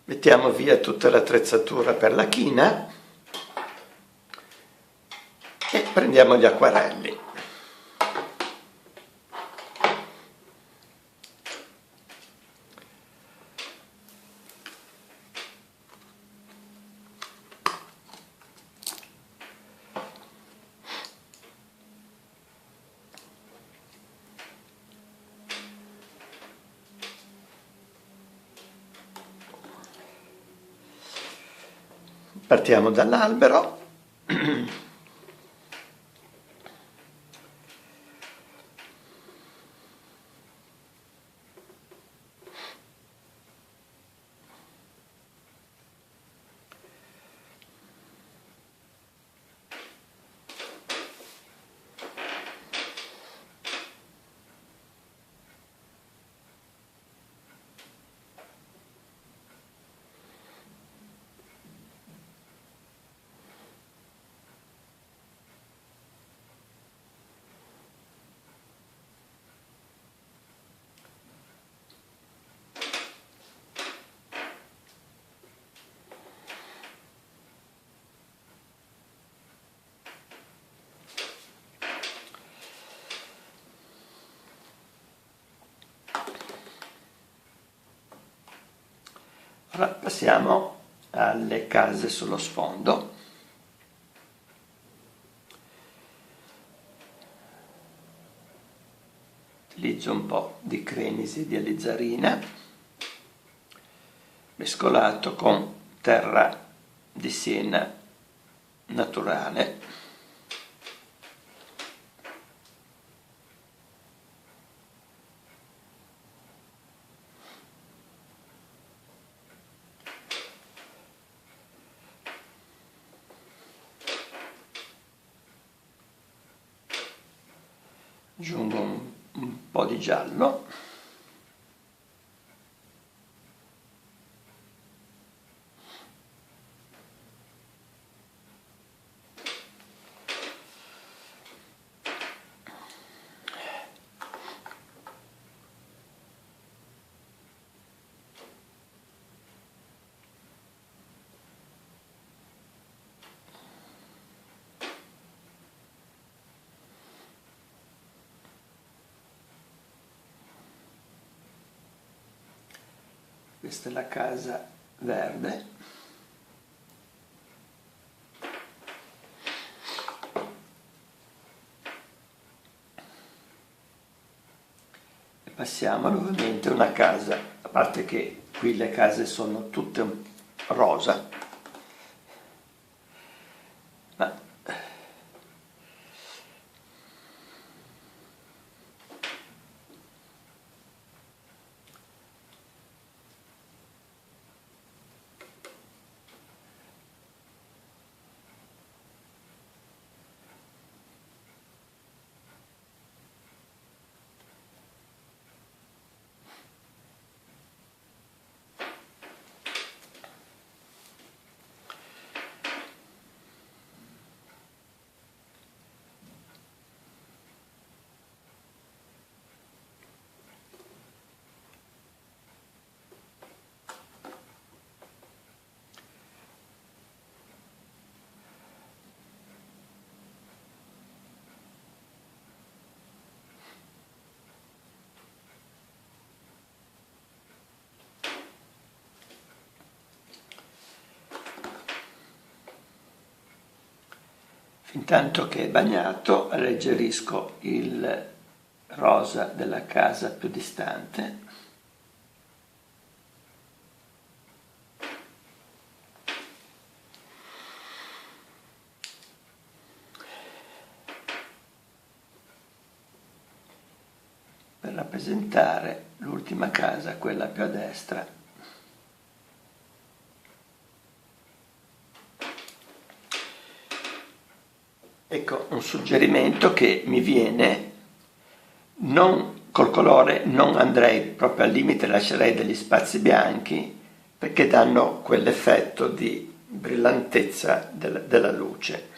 Mettiamo via tutta l'attrezzatura per la china e prendiamo gli acquarelli. Partiamo dall'albero. Ora passiamo alle case sullo sfondo. Utilizzo un po' di cremisi di alizzarina mescolato con terra di Siena naturale. Aggiungo un po' di giallo. Questa è la casa verde. E passiamo nuovamente a una casa, a parte che qui le case sono tutte rosa, ma intanto che è bagnato alleggerisco il rosa della casa più distante. Per rappresentare l'ultima casa, quella più a destra, ecco un suggerimento che mi viene: non col colore non andrei proprio al limite, lascerei degli spazi bianchi perché danno quell'effetto di brillantezza della luce.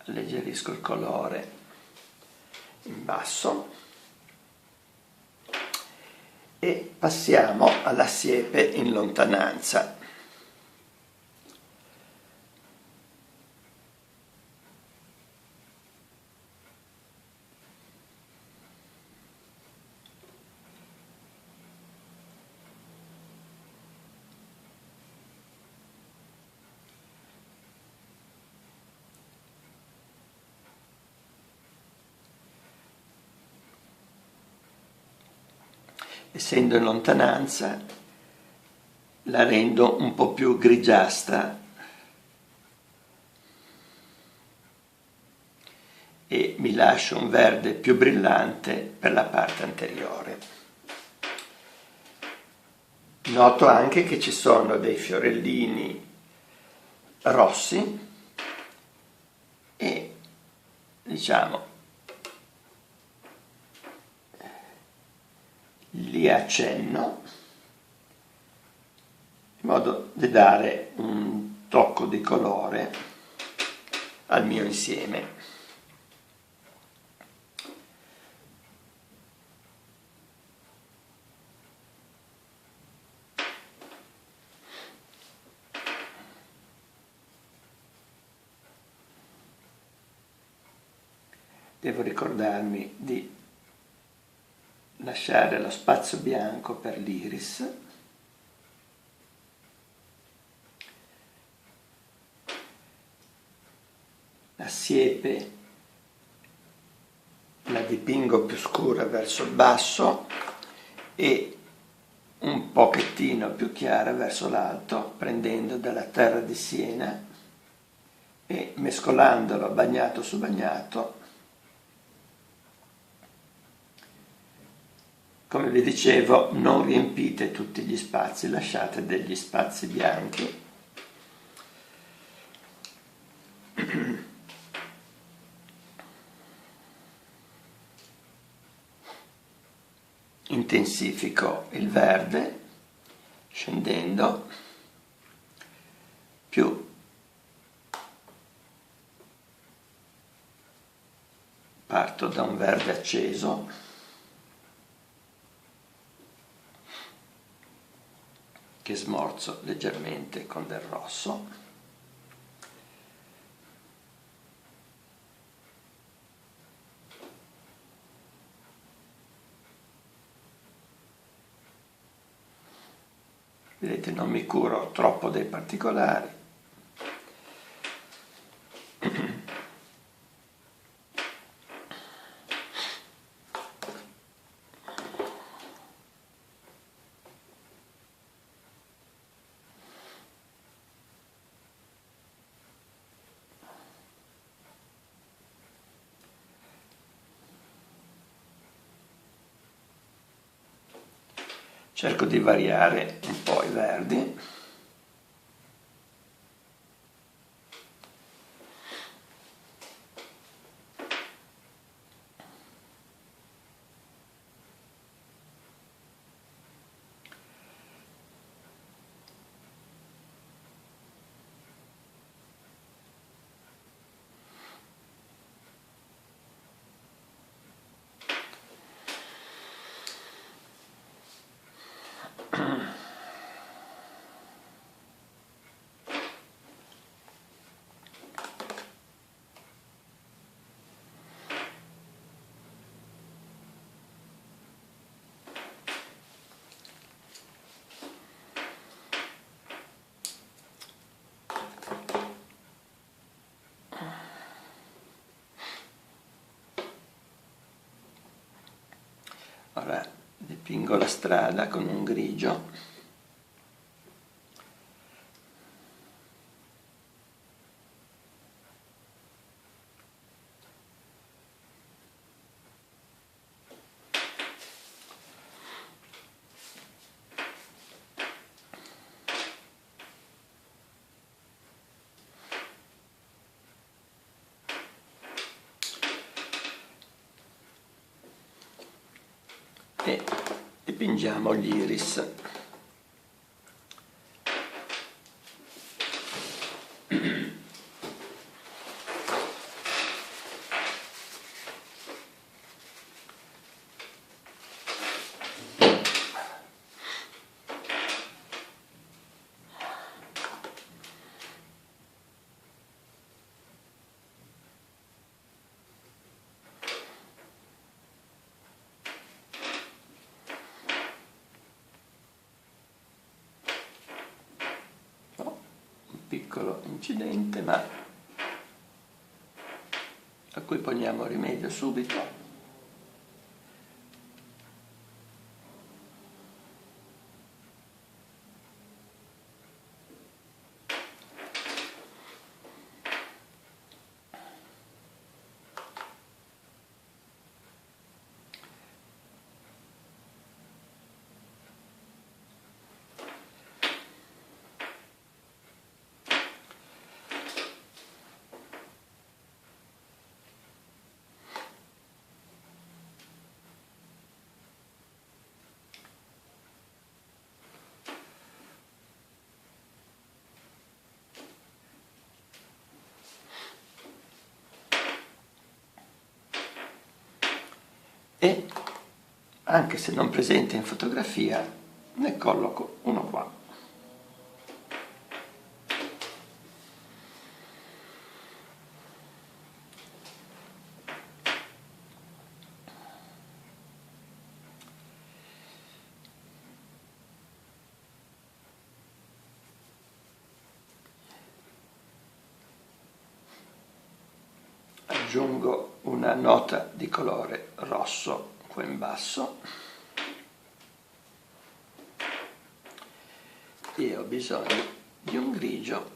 alleggerisco il colore in basso e passiamo alla siepe in lontananza. Essendo in lontananza, la rendo un po' più grigiastra e mi lascio un verde più brillante per la parte anteriore. Noto anche che ci sono dei fiorellini rossi e, diciamo, li accenno in modo da dare un tocco di colore al mio insieme. Devo ricordarmi di lasciare lo spazio bianco per l'iris. La siepe la dipingo più scura verso il basso e un pochettino più chiara verso l'alto, prendendo dalla terra di Siena e mescolandolo bagnato su bagnato. Come vi dicevo, non riempite tutti gli spazi, lasciate degli spazi bianchi. Intensifico il verde, scendendo, più parto da un verde acceso, che smorzo leggermente con del rosso. Vedete, non mi curo troppo dei particolari. Cerco di variare un po' i verdi. Ora dipingo la strada con un grigio. E dipingiamo gli iris. piccolo incidente, ma a cui poniamo rimedio subito. E anche se non presente in fotografia, ne colloco uno qua. Aggiungo una nota di colore rosso qua in basso e ho bisogno di un grigio